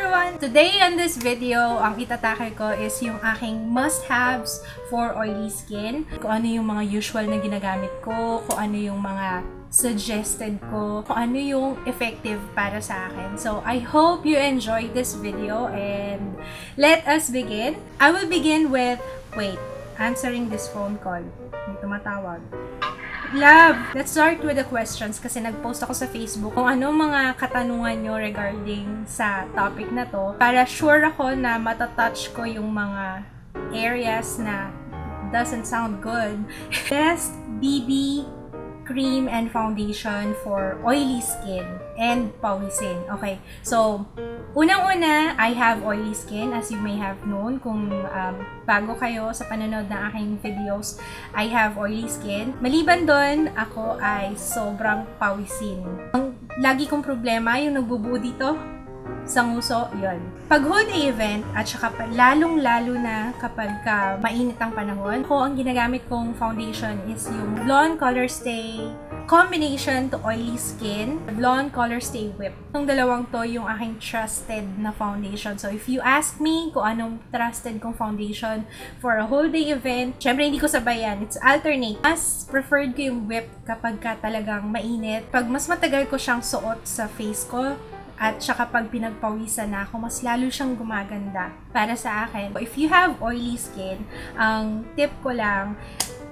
everyone! Today in this video, ang itatake ko is yung aking must-haves for oily skin. Kung ano yung mga usual na ginagamit ko, kung ano yung mga suggested ko, kung ano yung effective para sa akin. So, I hope you enjoyed this video and let us begin. I will begin with, answering this phone call. May tumatawag. Love! Let's start with the questions kasi nag-post ako sa Facebook kung ano mga katanungan nyo regarding sa topic na to para sure ako na matatouch ko yung mga areas na doesn't sound good. Best BB cream and foundation for oily skin and pawisin. Okay, so unang-una, I have oily skin as you may have known. Kung bago kayo sa panonood ng aking videos, I have oily skin. Maliban doon, ako ay sobrang pawisin. Ang lagi kong problema, yung nagbubuo dito sa nguso, yun. Pag holiday event, at saka lalong-lalo na kapag mainit ang panahon, ang ginagamit kong foundation is yung Blonde Color Stay combination to oily skin, Blonde Color Stay Whip. Itong dalawang to yung aking trusted na foundation. So if you ask me kung anong trusted kong foundation for a whole day event, syempre hindi ko sabayan. It's alternate. Mas preferred ko yung whip kapag talagang mainit. Pag mas matagal ko siyang suot sa face ko, at saka pag pinagpawisan na ako, mas lalo siyang gumaganda para sa akin. If you have oily skin, ang tip ko lang,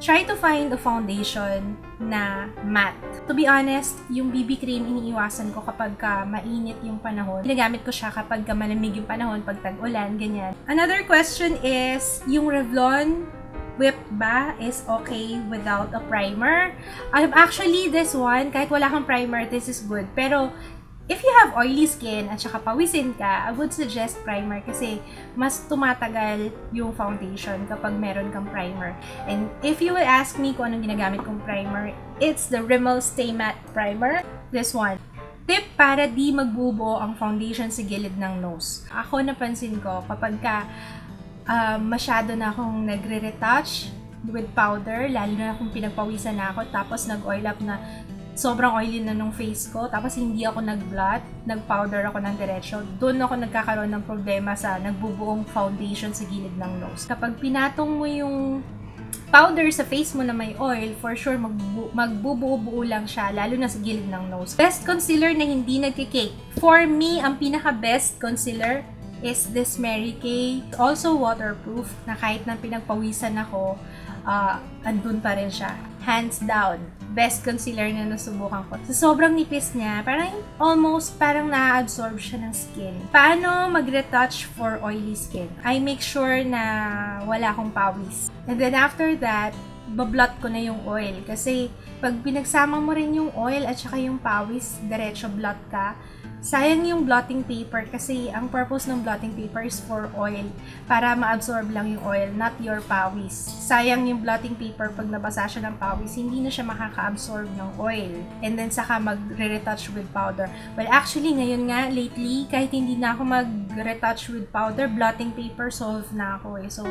try to find a foundation na matte. To be honest, yung BB cream iniiwasan ko kapag mainit yung panahon. Ginagamit ko siya kapag malamig yung panahon, pag tag-ulan, ganyan. Another question is, yung Revlon Whip ba is okay without a primer? Actually, this one, kahit wala kang primer, this is good. Pero, if you have oily skin at saka pawisin ka, I would suggest primer kasi mas tumatagal yung foundation kapag meron kang primer. And if you will ask me kung anong ginagamit kong primer, it's the Rimmel Stay Matte Primer. This one. Tip para di magbubuo ang foundation sa gilid ng nose. Ako napansin ko kapag masyado na akong nagre-retouch with powder, lalo na kung pinagpawisan na ako tapos nag-oil up na sobrang oily na nung face ko, tapos hindi ako nag-blot, nag-powder ako ng diretso, doon ako nagkakaroon ng problema sa nagbubuong foundation sa gilid ng nose. Kapag pinatong mo yung powder sa face mo na may oil, for sure magbubuo-buo lang siya, lalo na sa gilid ng nose. Best concealer na hindi nagkikake. For me, ang pinaka-best concealer is this Mary Kay. Also waterproof, na kahit na pinagpawisan ako, andun pa rin siya. Hands down, best concealer na nasubukan ko. Sa sobrang nipis niya, parang na-absorb siya ng skin. Paano mag-retouch for oily skin? I make sure na wala akong pawis. And then after that, bablot ko na yung oil. Kasi pag pinagsama mo rin yung oil at saka yung pawis, diretso blot ka, sayang yung blotting paper kasi ang purpose ng blotting paper is for oil. Para ma-absorb lang yung oil, not your pawis. Sayang yung blotting paper pag nabasa siya ng pawis, hindi na siya makaka-absorb ng oil. And then saka mag-retouch with powder. Well, actually, ngayon nga, lately, kahit hindi na ako mag-retouch with powder, blotting paper solve na ako eh. So,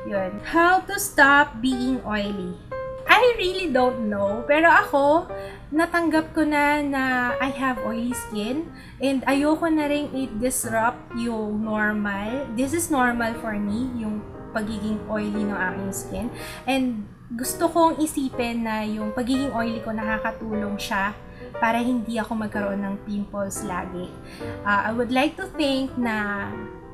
yun. How to stop being oily? I really don't know. Pero ako, natanggap ko na I have oily skin and ayoko na rin i-disrupt yung normal. This is normal for me, yung pagiging oily ng aking skin. And gusto kong isipin na yung pagiging oily ko nakakatulong siya para hindi ako magkaroon ng pimples lagi. I would like to think na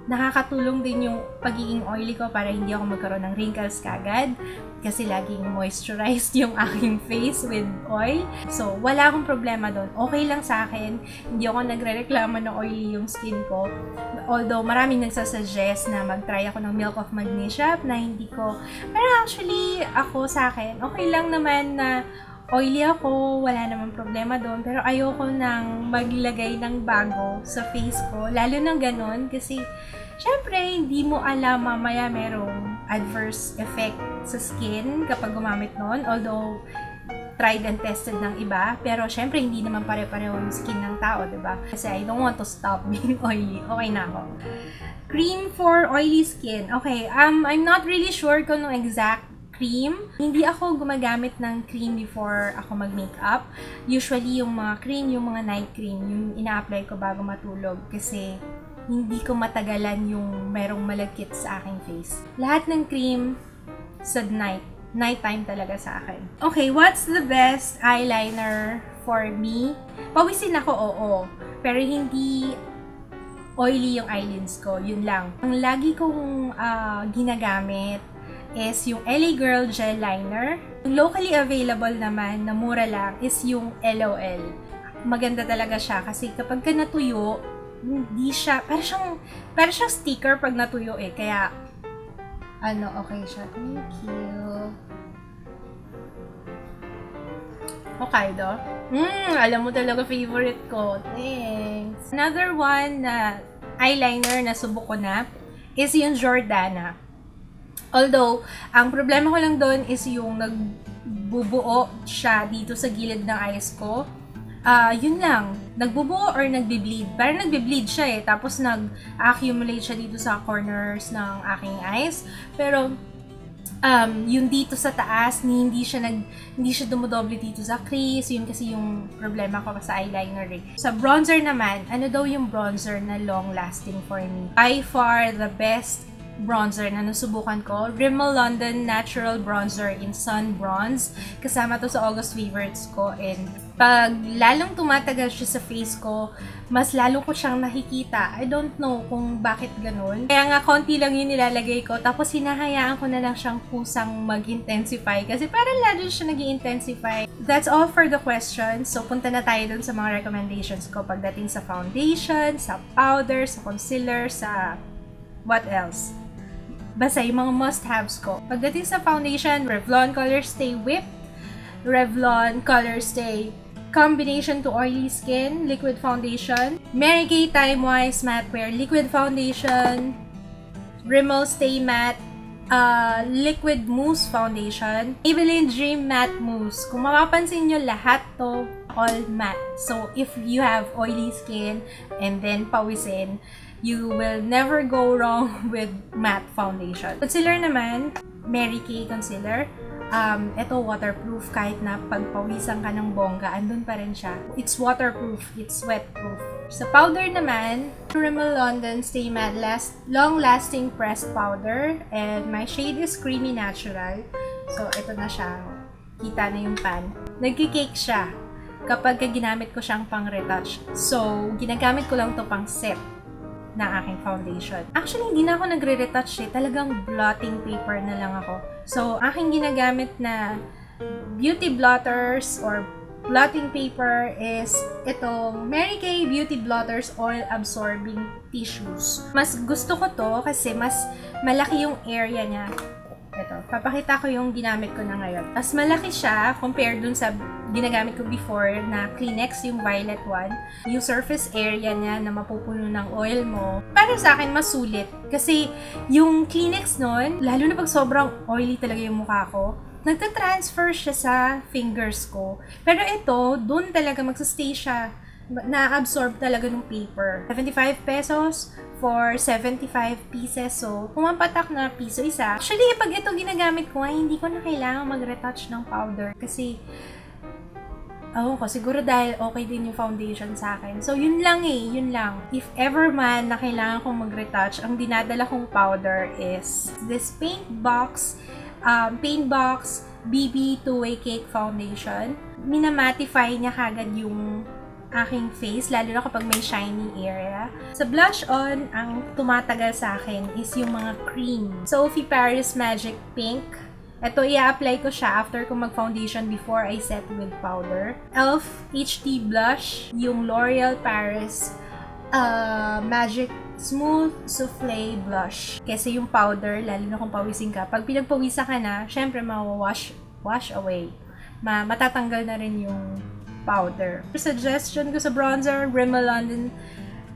nakakatulong din yung pagiging oily ko para hindi ako magkaroon ng wrinkles kagad kasi laging moisturized yung aking face with oil. So, wala akong problema doon. Okay lang sa akin. Hindi ako nagre-reklamo na oily yung skin ko. Although, maraming nagsasuggest na mag-try ako ng Milk of Magnesia na hindi ko. Pero actually, ako sa akin, okay lang naman na oily ako, wala namang problema doon. Pero ayoko nang maglagay ng bago sa face ko. Lalo na ganun kasi syempre, hindi mo alam mamaya merong adverse effect sa skin kapag gumamit nun. Although, tried and tested ng iba. Pero syempre, hindi naman pare-pareho yung skin ng tao, diba? Kasi I don't want to stop being oily. Okay na ako. Cream for oily skin. Okay, I'm not really sure kung anong exact cream. Hindi ako gumagamit ng cream before ako mag-makeup. Usually, yung mga cream, yung mga night cream, yung ina-apply ko bago matulog. Kasi hindi ko matagalan yung merong malagkit sa aking face. Lahat ng cream sa nighttime talaga sa akin. Okay, what's the best eyeliner for me? Pawisin ako, oo. Pero hindi oily yung eyelids ko, yun lang. Ang lagi kong ginagamit is yung LA Girl Gel Liner. Yung locally available naman na mura lang is yung LOL. Maganda talaga siya kasi kapag ka natuyo, hindi siya, parang siyang sticker pag natuyo eh. Kaya, okay siya. Thank you. Hokkaido. Alam mo talaga favorite ko. Thanks. Another one na eyeliner na subok ko na is yung Jordana. Although, ang problema ko lang doon is yung nagbubuo siya dito sa gilid ng eyes ko. Yun lang. Nagbubuo or nagbe-bleed. Parang nagbe-bleed siya eh. Tapos nag-accumulate siya dito sa corners ng aking eyes. Pero, yung dito sa taas, hindi siya dumodoble dito sa crease. Yun kasi yung problema ko sa eyeliner eh. Sa bronzer naman, ano daw yung bronzer na long-lasting for me? By far, the best bronzer na nasubukan ko, Rimmel London Natural Bronzer in Sun Bronze. Kasama to sa August favorites ko. And pag lalong tumatagal siya sa face ko, mas lalo ko siyang nakikita. I don't know kung bakit ganun. Kaya nga, konti lang yung nilalagay ko. Tapos, hinahayaan ko na lang siyang kusang mag-intensify. Kasi parang lalo siya nag-i-intensify. That's all for the questions. So, punta na tayo dun sa mga recommendations ko pagdating sa foundation, sa powder, sa concealer, sa what else? Basta yung mga must-haves ko. Pagdating sa foundation, Revlon Color Stay Whip, Revlon Color Stay Combination to Oily Skin Liquid Foundation, Mary Kay Time Wise Matte Wear Liquid Foundation, Rimmel Stay Matte Liquid Mousse Foundation, Maybelline Dream Matte Mousse. Kung mapapansin nyo, lahat to all matte. So, if you have oily skin and then pawisin, you will never go wrong with matte foundation. Concealer naman, Mary Kay Concealer. Ito waterproof kahit na pagpawisan ka ng bongga, andun pa rin siya. It's waterproof, it's sweatproof. Sa powder naman, Rimmel London Stay Matte Long-Lasting Pressed Powder. And my shade is Creamy Natural. So, ito na siya. Kita na yung pan. Nagkikake siya kapag ginamit ko siyang pang retouch. So, ginagamit ko lang to pang set na aking foundation. Actually, hindi na ako nagre-retouch eh. Talagang blotting paper na lang ako. So, aking ginagamit na beauty blotters or blotting paper is itong Mary Kay Beauty Blotters Oil Absorbing Tissues. Mas gusto ko to kasi mas malaki yung area niya. Ito, papakita ko yung ginamit ko na ngayon. Mas malaki siya compared dun sa ginagamit ko before na Kleenex, yung violet one. Yung surface area niya na mapupuno ng oil mo. Para sa akin, mas sulit. Kasi yung Kleenex nun, lalo na pag sobrang oily talaga yung mukha ko, nagta-transfer siya sa fingers ko. Pero ito, dun talaga magsastay siya. Na-absorb talaga ng paper. 75 pesos for 75 pieces. So, pumapatak na piso isa. Actually, pag ito ginagamit ko, hindi ko na kailangan mag-retouch ng powder. Kasi, siguro dahil okay din yung foundation sa akin. So, yun lang eh. Yun lang. If ever man na kailangan kong mag-retouch, ang dinadala kong powder is this Paintbox BB Two-Way Cake Foundation. Minamatify niya kagad yung aking face, lalo na kapag may shiny area. Sa blush on, ang tumatagal sa akin is yung mga cream. Sophie Paris Magic Pink. Ito, i-apply ko siya after ko mag-foundation before I set with powder. e.l.f. HD Blush. Yung L'Oreal Paris Magic Smooth Soufflé Blush. Kasi yung powder, lalo na kung pawisin ka, pag pinagpawisa ka na, syempre wash away. Matatanggal na rin yung powder. Suggestion ko sa bronzer, Rimmel London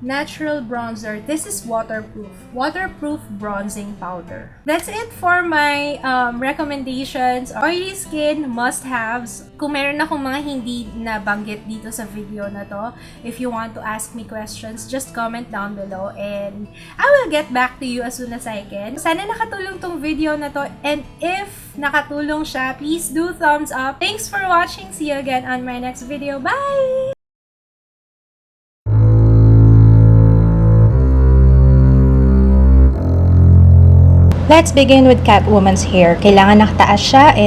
Natural Bronzer. This is waterproof bronzing powder. That's it for my recommendations. Oily skin must-haves. Kung meron akong mga hindi nabanggit dito sa video na to, if you want to ask me questions, just comment down below and I will get back to you as soon as I can. Sana nakatulong tong video na to, and if nakatulong siya, please do thumbs up. Thanks for watching. See you again on my next video. Bye! Let's begin with Catwoman's hair. Kailangan nakataas siya and